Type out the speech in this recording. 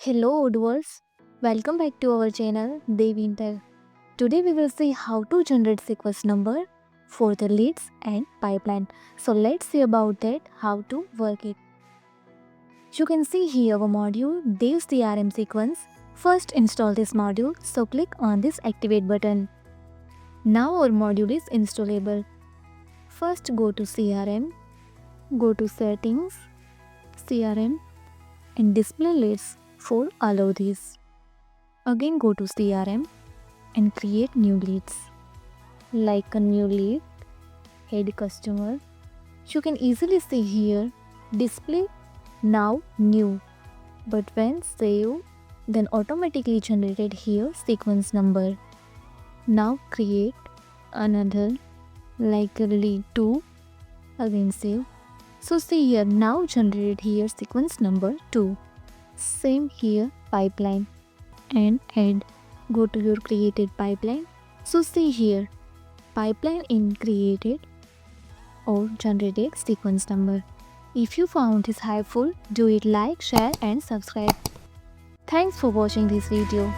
Hello Odooers, welcome back to our channel Devintelle. Today we will see how to generate sequence number for the leads and pipeline. So let's see about that, how to work it. You can see here our module Dev CRM sequence. First install this module, so click on this activate button. Now our module is installable. First go to CRM, go to settings, CRM and display leads for allow this. Again go to CRM and create new leads. Like a new lead, head customer. You can easily see here display now new. But when save, then automatically generated here sequence number. Now create another like a lead 2. Again save. So see here now generated here sequence number 2. Same here pipeline and add. Go to your created pipeline. So see here pipeline in created or generated sequence number. If you found this helpful, do it like, share and subscribe. Thanks for watching this video.